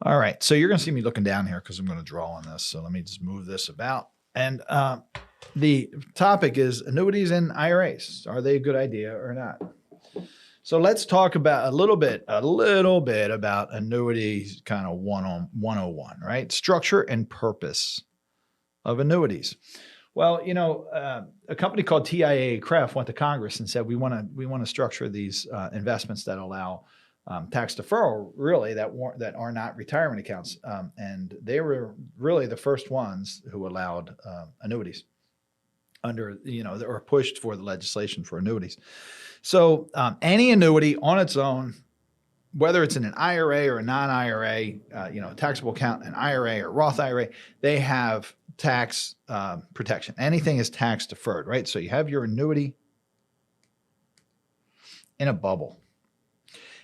All right. So you're going to see me looking down here because I'm going to draw on this. So let me just move this about. And the topic is annuities and IRAs. Are they a good idea or not? So let's talk about a little bit about annuities, kind of 101, right? Structure and purpose of annuities. Well, you know, a company called TIAA-CREF went to Congress and said, we want to structure these investments that allow tax deferral, really, that are not retirement accounts. And they were really the first ones who allowed annuities under, you know, or pushed for the legislation for annuities. So any annuity on its own, whether it's in an IRA or a non-IRA, you know, taxable account, an IRA or Roth IRA, they have tax protection. Anything is tax deferred, right? So you have your annuity in a bubble.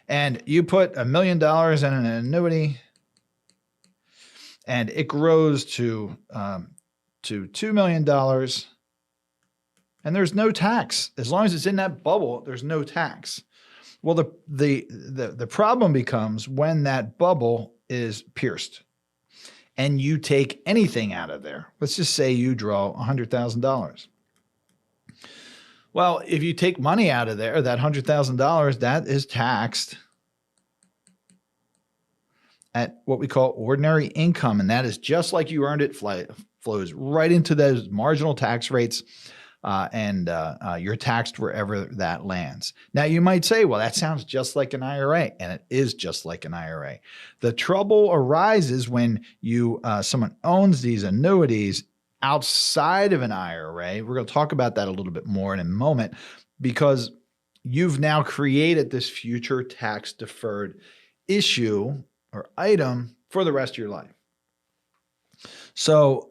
And you put $1 million in an annuity, and it grows to $2 million, and there's no tax. As long as it's in that bubble, there's no tax. Well, the problem becomes when that bubble is pierced, and you take anything out of there. Let's just say you draw $100,000. Well, if you take money out of there, that $100,000, that is taxed at what we call ordinary income. And that is just like you earned it, flows right into those marginal tax rates. And you're taxed wherever that lands. Now, you might say, well, that sounds just like an IRA, and it is just like an IRA. The trouble arises when someone owns these annuities outside of an IRA. We're going to talk about that a little bit more in a moment, because you've now created this future tax deferred issue or item for the rest of your life. So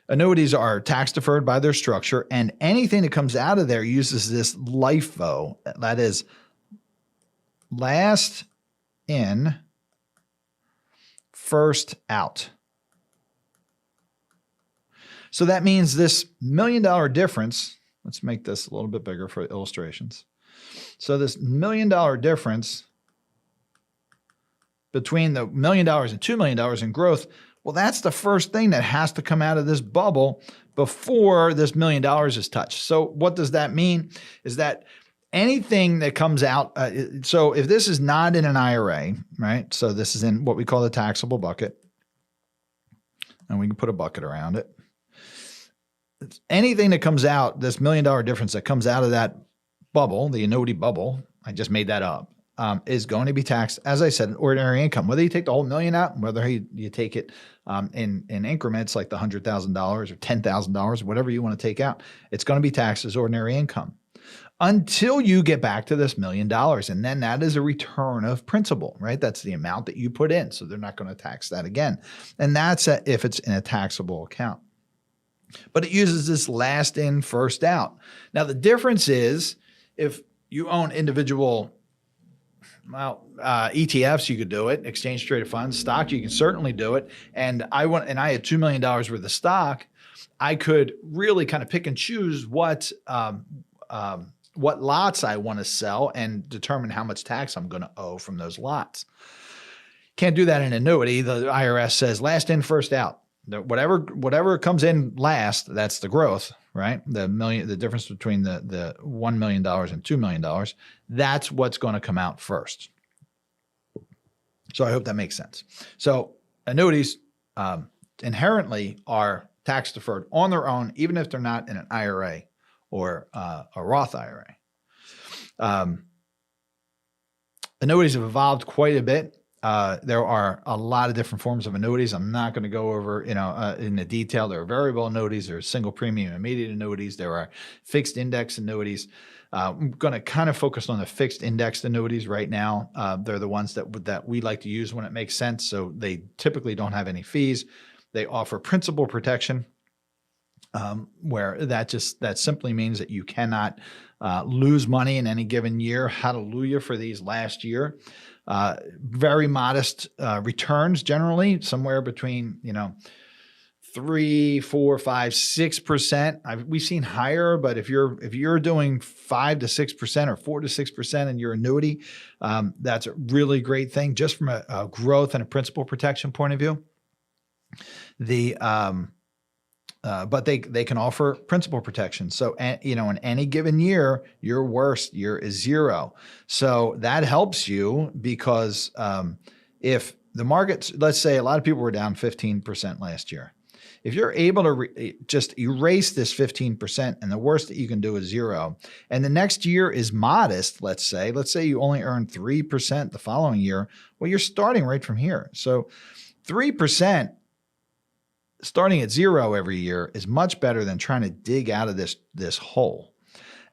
annuities are tax deferred by their structure, and anything that comes out of there uses this LIFO, that is last in, first out. So that means this $1 million difference, let's make this a little bit bigger for illustrations. So this $1 million difference between the $1 million and $2 million in growth, well, that's the first thing that has to come out of this bubble before this $1 million is touched. So what does that mean? Is that anything that comes out, so if this is not in an IRA, right? So this is in what we call the taxable bucket, and we can put a bucket around it. Anything that comes out, this $1 million difference that comes out of that bubble, the annuity bubble, I just made that up, is going to be taxed, as I said, ordinary income. Whether you take the whole $1 million out, whether you take it in increments like the $100,000 or $10,000, whatever you want to take out, it's going to be taxed as ordinary income until you get back to this $1 million. And then that is a return of principal, right? That's the amount that you put in. So they're not going to tax that again. And that's if it's in a taxable account. But it uses this last in, first out. Now, the difference is if you own individual ETFs, you could do it. Exchange traded funds, stock, you can certainly do it. And I had $2 million worth of stock. I could really kind of pick and choose what lots I want to sell and determine how much tax I'm going to owe from those lots. Can't do that in annuity. The IRS says last in, first out. Whatever comes in last, that's the growth, right? The difference between the $1 million and $2 million, that's what's going to come out first. So I hope that makes sense. So annuities inherently are tax deferred on their own, even if they're not in an IRA or a Roth IRA. Annuities have evolved quite a bit. There are a lot of different forms of annuities. I'm not going to go over, in the detail. There are variable annuities, there are single premium immediate annuities, there are fixed index annuities. I'm going to kind of focus on the fixed indexed annuities right now. They're the ones that we like to use when it makes sense. So they typically don't have any fees. They offer principal protection, where that simply means that you cannot lose money in any given year. Hallelujah for these last year. Very modest returns, generally somewhere between 3, 4, 5, 6%. We've seen higher, but if you're doing 5 to 6% or 4 to 6% in your annuity, that's a really great thing just from a growth and a principal protection point of view. But they can offer principal protection. So, in any given year, your worst year is 0. So that helps you because if the markets, let's say a lot of people were down 15% last year. If you're able to just erase this 15% and the worst that you can do is 0, and the next year is modest, let's say you only earn 3% the following year, well, you're starting right from here. So 3% starting at 0 every year is much better than trying to dig out of this hole.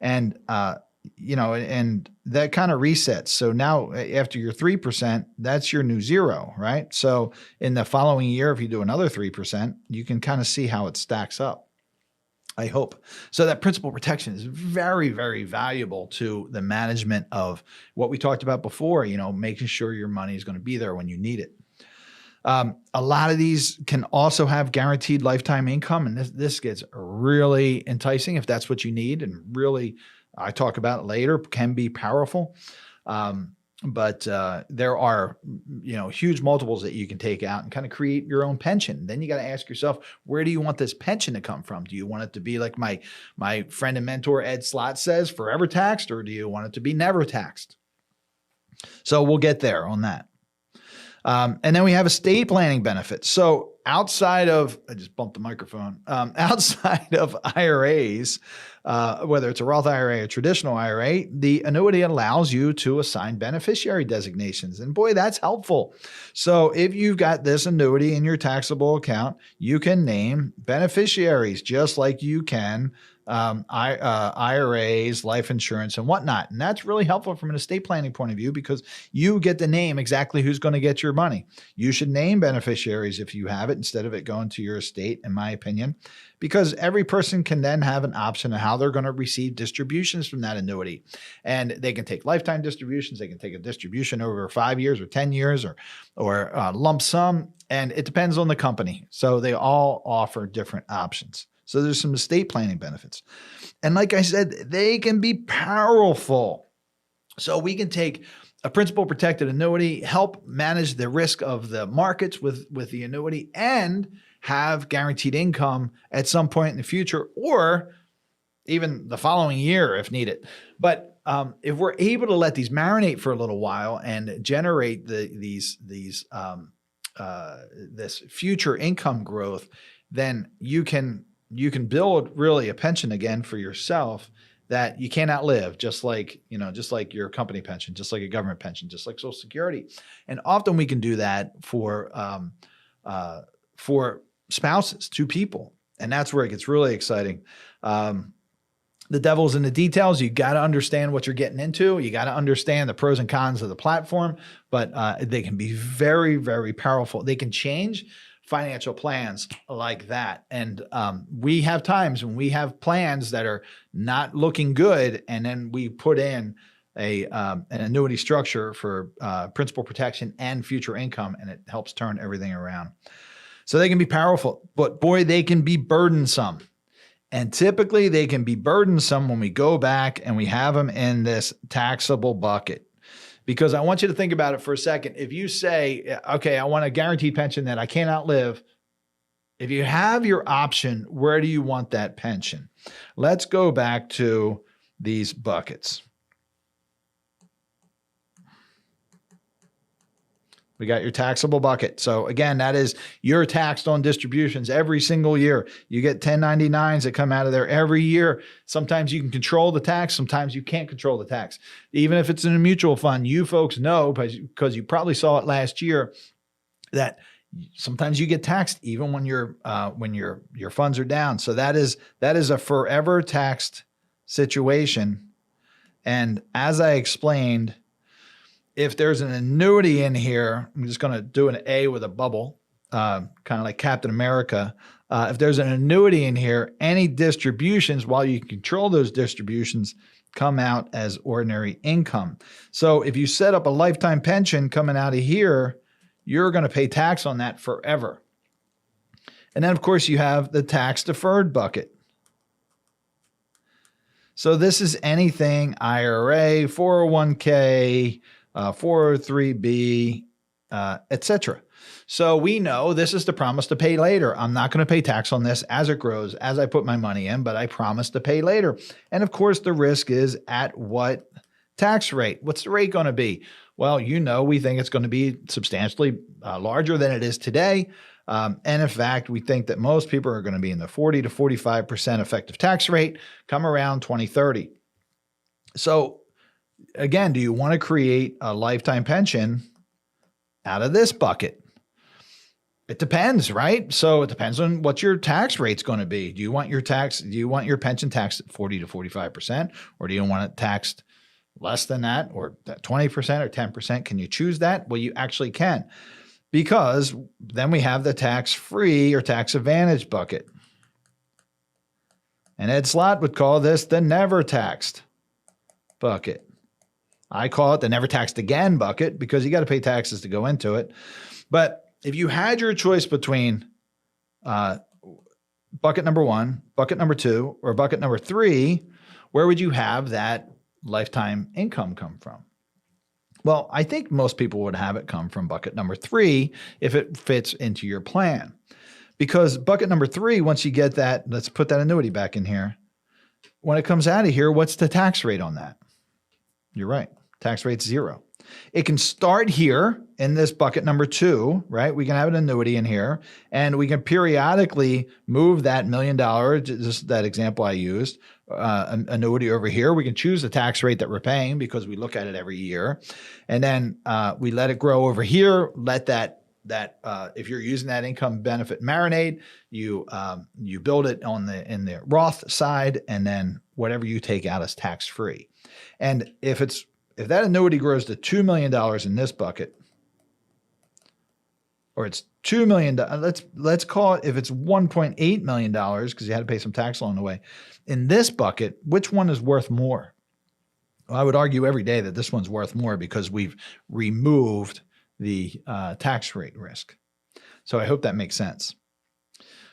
And, and that kind of resets. So now after your 3%, that's your new 0, right? So in the following year, if you do another 3%, you can kind of see how it stacks up, I hope. So that principal protection is very, very valuable to the management of what we talked about before, making sure your money is going to be there when you need it. A lot of these can also have guaranteed lifetime income, and this gets really enticing if that's what you need, and really, I talk about it later, can be powerful. But there are, huge multiples that you can take out and kind of create your own pension. Then you got to ask yourself, where do you want this pension to come from? Do you want it to be like my friend and mentor Ed Slott says, forever taxed, or do you want it to be never taxed? So we'll get there on that. And then we have estate planning benefits. So outside of, I just bumped the microphone, outside of IRAs, whether it's a Roth IRA or traditional IRA, the annuity allows you to assign beneficiary designations. And boy, that's helpful. So if you've got this annuity in your taxable account, you can name beneficiaries just like you can IRAs, life insurance, and whatnot. And that's really helpful from an estate planning point of view because you get to name exactly who's going to get your money. You should name beneficiaries if you have it instead of it going to your estate, in my opinion, because every person can then have an option of how they're going to receive distributions from that annuity. And they can take lifetime distributions. They can take a distribution over 5 years or 10 years or lump sum. And it depends on the company. So they all offer different options. So there's some estate planning benefits. And like I said, they can be powerful. So we can take a principal protected annuity, help manage the risk of the markets with the annuity, and have guaranteed income at some point in the future, or even the following year if needed. But if we're able to let these marinate for a little while and generate this future income growth, then you can build really a pension again for yourself that you can't outlive, just like your company pension, just like a government pension, just like Social Security. And often we can do that for spouses, 2 people. And that's where it gets really exciting. The devil's in the details. You got to understand what you're getting into. You got to understand the pros and cons of the platform, but they can be very, very powerful. They can change financial plans like that. And we have times when we have plans that are not looking good, and then we put in an annuity structure for principal protection and future income, and it helps turn everything around. So they can be powerful, but boy, they can be burdensome. And typically they can be burdensome when we go back and we have them in this taxable bucket. Because I want you to think about it for a second. If you say, okay, I want a guaranteed pension that I can't outlive, if you have your option, where do you want that pension? Let's go back to these buckets. We got your taxable bucket. So again, that is you're taxed on distributions every single year. You get 1099s that come out of there every year. Sometimes you can control the tax. Sometimes you can't control the tax. Even if it's in a mutual fund, you folks know, because you probably saw it last year, that sometimes you get taxed even when your funds are down. So that is a forever taxed situation. And as I explained, if there's an annuity in here, I'm just going to do an A with a bubble, kind of like Captain America. If there's an annuity in here, any distributions, while you control those distributions, come out as ordinary income. So if you set up a lifetime pension coming out of here, you're going to pay tax on that forever. And then, of course, you have the tax-deferred bucket. So this is anything IRA, 401k, 403b, etc. So we know this is the promise to pay later. I'm not going to pay tax on this as it grows, as I put my money in, but I promise to pay later. And of course, the risk is at what tax rate? What's the rate going to be? Well, we think it's going to be substantially larger than it is today. And in fact, we think that most people are going to be in the 40 to 45% effective tax rate come around 2030. So again, do you want to create a lifetime pension out of this bucket? It depends, right? So it depends on what your tax rate's going to be. Do you want your pension taxed at 40 to 45%, or do you want it taxed less than that, or 20% or 10%? Can you choose that? Well, you actually can, because then we have the tax-free or tax advantage bucket. And Ed Slott would call this the never taxed bucket. I call it the never taxed again bucket because you got to pay taxes to go into it. But if you had your choice between bucket number 1, bucket number 2, or bucket number 3, where would you have that lifetime income come from? Well, I think most people would have it come from bucket number 3 if it fits into your plan. Because bucket number 3, once you get that, let's put that annuity back in here. When it comes out of here, what's the tax rate on that? You're right. Tax rate's 0. It can start here in this bucket number 2, right? We can have an annuity in here, and we can periodically move that $1 million, just that example I used, annuity over here. We can choose the tax rate that we're paying because we look at it every year. And then we let it grow over here, let that if you're using that income benefit marinate, you build it in the Roth side, and then whatever you take out is tax free. And if that annuity grows to $2 million in this bucket, or it's $2 million, let's call it, if it's $1.8 million because you had to pay some tax along the way, in this bucket, which one is worth more? Well, I would argue every day that this one's worth more because we've removed the tax rate risk. So I hope that makes sense.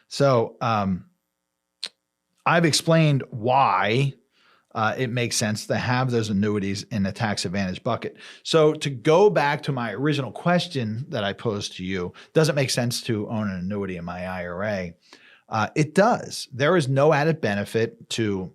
So I've explained why it makes sense to have those annuities in the tax advantage bucket. So to go back to my original question that I posed to you, does it make sense to own an annuity in my IRA? It does. There is no added benefit to,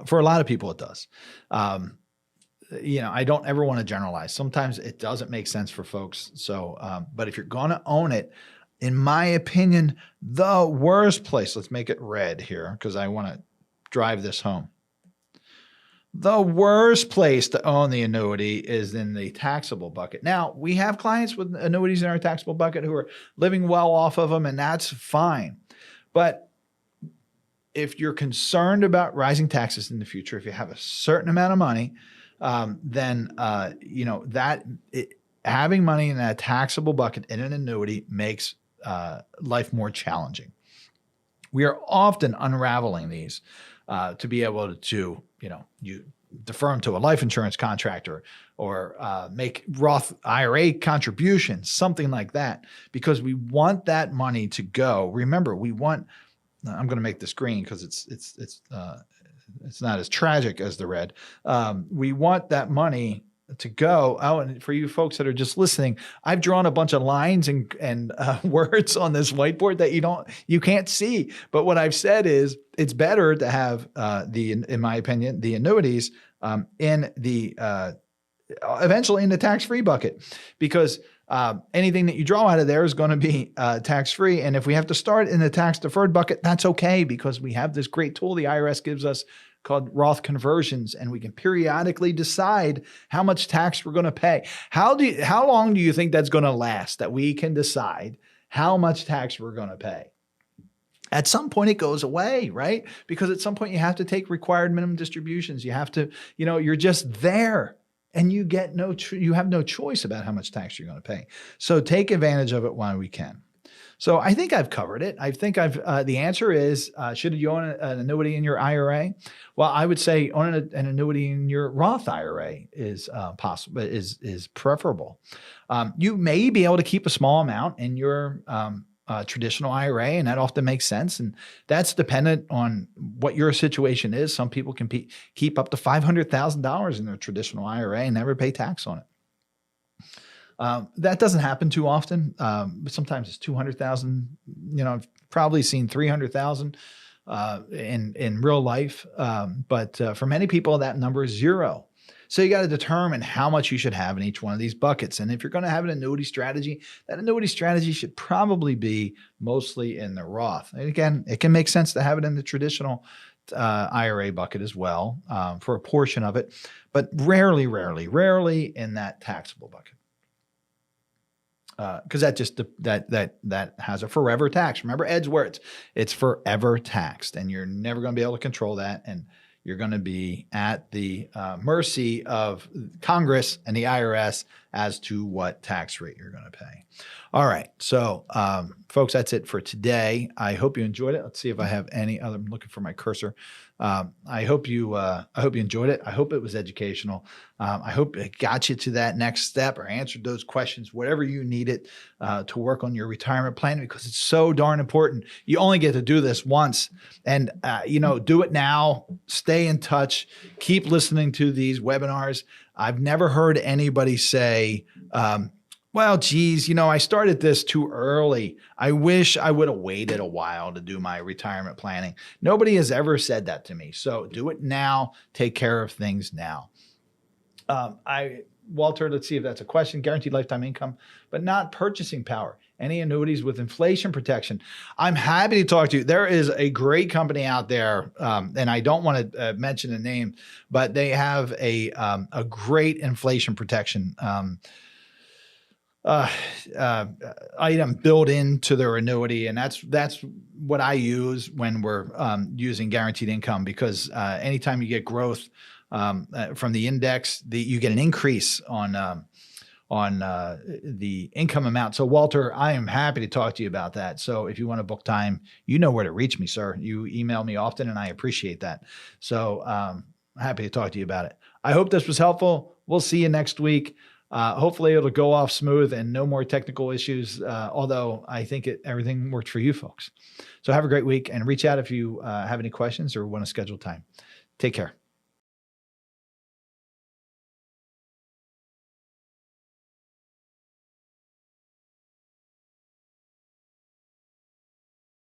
for a lot of people, it does. I don't ever want to generalize. Sometimes it doesn't make sense for folks. So, but if you're going to own it, in my opinion, the worst place, let's make it red here because I want to drive this home. The worst place to own the annuity is in the taxable bucket. Now, we have clients with annuities in our taxable bucket who are living well off of them, and that's fine. But if you're concerned about rising taxes in the future, if you have a certain amount of money, then having money in that taxable bucket in an annuity makes life more challenging. We are often unraveling these to be able to, you defer them to a life insurance contractor or make Roth IRA contributions, something like that, because we want that money to go. Remember, I'm going to make this green because it's not as tragic as the red. We want that money to go. Oh, and for you folks that are just listening, I've drawn a bunch of lines and words on this whiteboard that you can't see. But what I've said is it's better to have in my opinion, the annuities in the eventually in the tax-free bucket, because anything that you draw out of there is going to be tax-free. And if we have to start in the tax-deferred bucket, that's okay, because we have this great tool the IRS gives us called Roth conversions, and we can periodically decide how much tax we're going to pay. How long do you think that's going to last, that we can decide how much tax we're going to pay? At some point it goes away, right? Because at some point you have to take required minimum distributions. You have to, you're just there, and you have no choice about how much tax you're going to pay. So take advantage of it while we can. So I think I've covered it. I think the answer is, should you own an annuity in your IRA? Well, I would say owning an annuity in your Roth IRA is possible, is preferable. You may be able to keep a small amount in your traditional IRA, and that often makes sense. And that's dependent on what your situation is. Some people can keep up to $500,000 in their traditional IRA and never pay tax on it. That doesn't happen too often. But sometimes it's 200,000. I've probably seen 300,000 in real life. But for many people, that number is 0. So you got to determine how much you should have in each one of these buckets. And if you're going to have an annuity strategy, that annuity strategy should probably be mostly in the Roth. And again, it can make sense to have it in the traditional IRA bucket as well for a portion of it, but rarely in that taxable bucket. Because that just that has a forever tax. Remember Ed's words, it's forever taxed, and you're never going to be able to control that. And you're going to be at the mercy of Congress and the IRS as to what tax rate you're going to pay. All right. So, folks, that's it for today. I hope you enjoyed it. Let's see if I have any other. I'm looking for my cursor. I hope you enjoyed it. I hope it was educational. I hope it got you to that next step or answered those questions, whatever you needed to work on your retirement plan, because it's so darn important. You only get to do this once, and do it now. Stay in touch. Keep listening to these webinars. I've never heard anybody say, well, geez, I started this too early. I wish I would have waited a while to do my retirement planning. Nobody has ever said that to me. So do it now. Take care of things now. Walter, let's see if that's a question. Guaranteed lifetime income, but not purchasing power. Any annuities with inflation protection? I'm happy to talk to you. There is a great company out there, and I don't want to mention the name, but they have a great inflation protection item built into their annuity. And that's what I use when we're using guaranteed income, because anytime you get growth from the index, you get an increase on the income amount. So Walter, I am happy to talk to you about that. So if you want to book time, you know where to reach me, sir. You email me often, and I appreciate that. So happy to talk to you about it. I hope this was helpful. We'll see you next week. Hopefully it'll go off smooth and no more technical issues, although I think everything worked for you folks. So have a great week, and reach out if you have any questions or want to schedule time. Take care.